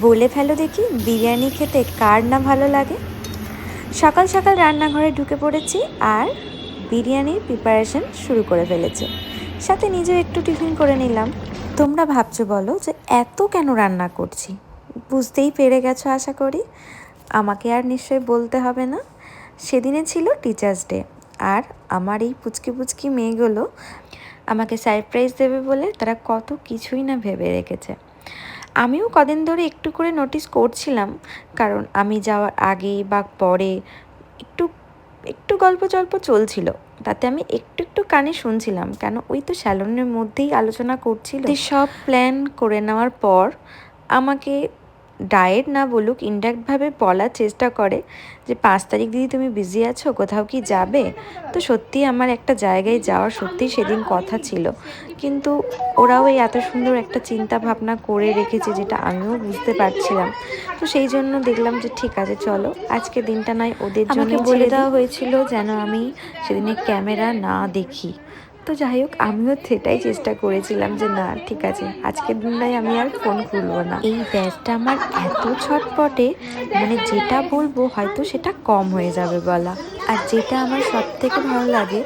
বলে ফেলো দেখি, বিরিয়ানি খেতে কার না ভালো লাগে। সকাল সকাল রান্নাঘরে ঢুকে পড়েছি আর বিরিয়ানির প্রিপারেশন শুরু করে ফেলেছে। সাথে নিজেও একটু টিফিন করে নিলাম। তোমরা ভাবছো বলো যে এত কেন রান্না করছি, বুঝতেই পেরে গেছো আশা করি। আমাকে আর নিশ্চয়ই বলতে হবে না। সেদিনে ছিল টিচার্স ডে, আর আমার এই পুচকি পুচকি মেয়েগুলো আমাকে সারপ্রাইজ দেবে বলে তারা কত কিছুই না ভেবে রেখেছে। আমিও কদিন ধরে একটু করে নোটিস করছিলাম, কারণ আমি যাওয়ার আগে বা পরে একটু একটু গল্প চলছিল, তাতে আমি একটু একটু কানে শুনছিলাম। কেন, ওই তো স্যালনের মধ্যেই আলোচনা করছিল। সব প্ল্যান করে নেওয়ার পর আমাকে ডায়েট না বলুক, ইনডাইরেক্টভাবে বলার চেষ্টা করে যে 5 তারিখ দিদি তুমি বিজি আছো, কোথাও কি যাবে? তো সত্যি আমার একটা জায়গায় যাওয়ার সত্যি সেদিন কথা ছিল, কিন্তু ওরাও এই এত সুন্দর একটা চিন্তা ভাবনা করে রেখেছে যেটা আমিও বুঝতে পারছিলাম। তো সেই জন্য দেখলাম যে ঠিক আছে চলো, আজকে দিনটা নয় ওদের জন্য বলে দেওয়া হয়েছিল যেন আমি সেদিনে ক্যামেরা না দেখি। তো যাই হোক, আমিও সেটাই চেষ্টা করেছিলাম যে না ঠিক আছে, আজকের দিনটাই আমি আর ফোন খুলবো না। এই ব্যাচটা আমার এত ছটপটে, মানে যেটা বলবো হয়তো সেটা কম হয়ে যাবে বলা। আর যেটা আমার সব থেকে ভালো লাগে,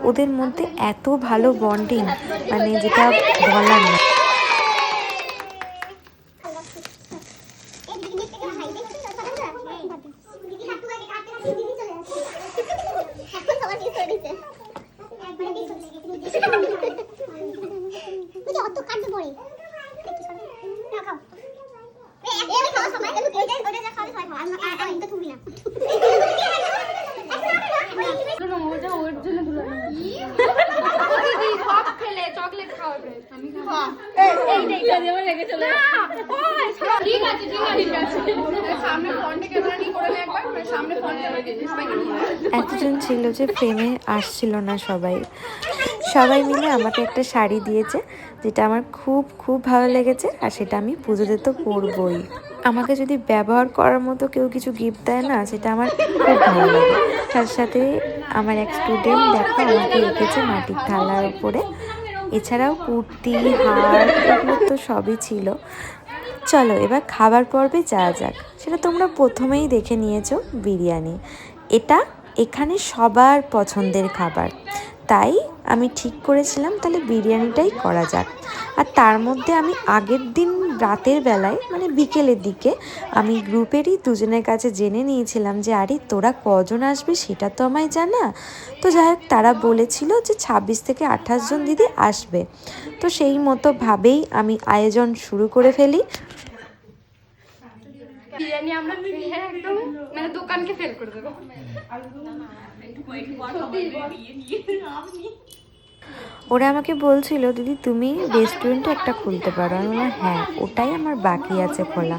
ওদের মধ্যে এত ভালো বন্ডিং, মানে যেটা বলার না। এতজন ছিল যে ফ্রেমে আসছিল না সবাই মিলে আমাকে একটা শাড়ি দিয়েছে, যেটা আমার খুব খুব ভালো লেগেছে, আর সেটা আমি পুজোতে তো পরবই। আমাকে যদি ব্যবহার করার মতো কেউ কিছু গিফট দেয় না, সেটা আমার খুব ভালো লাগে। তার সাথে আমার এক স্টুডেন্ট দেখো আমাকে এঁকেছে মাটির থালার উপরে। এছাড়াও কুর্তি, হার, এগুলো তো সবই ছিল। চলো এবার খাবার পর্বে যাওয়া যাক। সেটা তোমরা প্রথমেই দেখে নিয়েছো, বিরিয়ানি। এটা এখানে সবার পছন্দের খাবার, তাই আমি ঠিক করেছিলাম তাহলে বিরিয়ানিটাই করা যাক। আর তার মধ্যে আমি আগের দিন রাতের বেলায়, মানে বিকেলের দিকে, আমি গ্রুপেরই দুজনের কাছে জেনে নিয়েছিলাম যে আরে তোরা কজন আসবে সেটা তো আমায় জানা। তো যাই হোক, তারা বলেছিল যে 26 থেকে 28 জন দিদি আসবে। তো সেই মতো ভাবেই আমি আয়োজন শুরু করে ফেলি। বিরিয়ানি আমরা একদম মানে দোকানকে ফেল করে দেবো। ওরা আমাকে বলছিল দিদি তুমি রেস্টুরেন্টও একটা খুলতে পারো। আমি বললাম হ্যাঁ, ওটাই আমার বাকি আছে খোলা।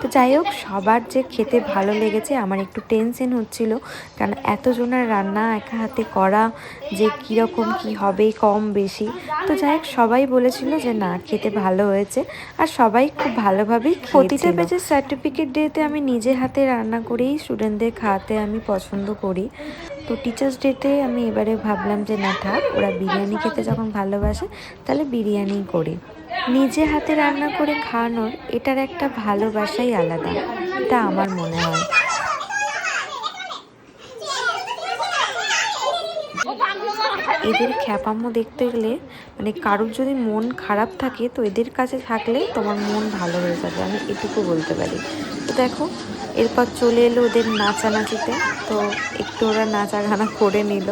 তো যাই হোক, সবার যে খেতে ভালো লেগেছে, আমার একটু টেনশন হচ্ছিল, কারণ এতজনের রান্না একা হাতে করা, যে কীরকম কি হবে, কম বেশি। তো যাই হোক, সবাই বলেছিল যে না খেতে ভালো হয়েছে, আর সবাই খুব ভালোভাবেই প্রতিটা পেজের সার্টিফিকেট ডেতে আমি নিজে হাতে রান্না করেই স্টুডেন্টদের খাওয়াতে আমি পছন্দ করি। তো টিচার্স ডেতে আমি এবারে ভাবলাম যে না থাক, ওরা বিরিয়ানি খেতে যখন ভালোবাসে তাহলে বিরিয়ানি করি। নিজে হাতে রান্না করে খাওয়ানোর এটার একটা ভালোবাসাই আলাদা, এটা আমার মনে হয়। এদের খ্যাপামো দেখতে গেলে, মানে কারোর যদি মন খারাপ থাকে তো এদের কাছে থাকলে তোমার মন ভালো হয়ে যাবে, আমি এটুকু বলতে পারি। তো দেখো, এরপর চলে এলো ওদের নাচানাচিতে। তো একটু ওরা নাচা গানা করে নিল।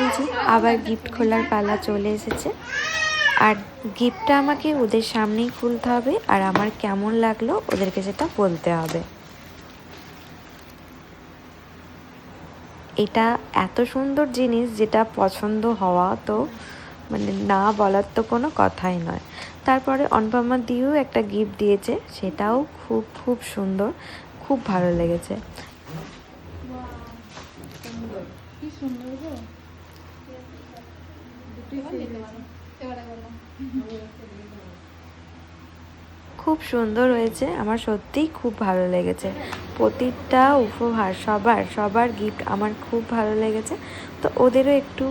এই যে আবার গিফট খোলার পালা চলে এসেছে, আর গিফটটা আমাকে ওদের সামনেই খুলতে হবে, আর আমার কেমন লাগলো ওদেরকে সেটা বলতে হবে। এটা এত সুন্দর জিনিস, যেটা পছন্দ হওয়া তো মানে না বলার তো কোনো কথাই নয়। তারপরে অনুপমা দিও একটা গিফট দিয়েছে, সেটাও খুব খুব সুন্দর, খুব ভালো লেগেছে। খুব সুন্দর হয়েছে, আমার সত্যিই খুব ভালো লেগেছে। প্রতিটা উপহার, সবার গিফট আমার খুব ভালো লেগেছে। তো ওদেরও একটু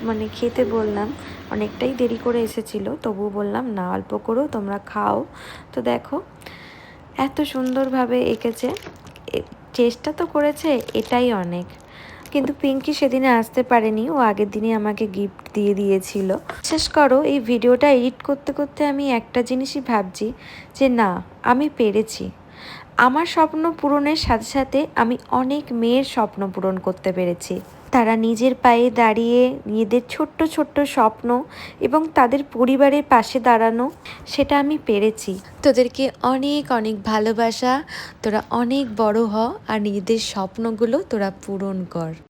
মানে খেতে বললাম, অনেকটাই দেরি করে এসেছিল, তবুও বললাম না অল্প করো তোমরা খাও। তো দেখো এত সুন্দরভাবে এঁকেছে, চেষ্টা তো করেছে, এটাই অনেক। কিন্তু পিঙ্কি সেদিনে আসতে পারেনি, ও আগের দিনে আমাকে গিফট দিয়ে দিয়েছিল। বিশ্বাস করো এই ভিডিওটা এডিট করতে করতে আমি একটা জিনিসই ভাবছি যে না, আমি পেরেছি। আমার স্বপ্ন পূরণের সাথে সাথে আমি অনেক মেয়ের স্বপ্ন পূরণ করতে পেরেছি। তারা নিজের পায়ে দাঁড়িয়ে নিজেদের ছোট্ট ছোট্ট স্বপ্ন এবং তাদের পরিবারের পাশে দাঁড়ানো, সেটা আমি পেরেছি। তোদেরকে অনেক অনেক ভালোবাসা, তোরা অনেক বড় হ আর নিজেদের স্বপ্নগুলো তোরা পূরণ কর।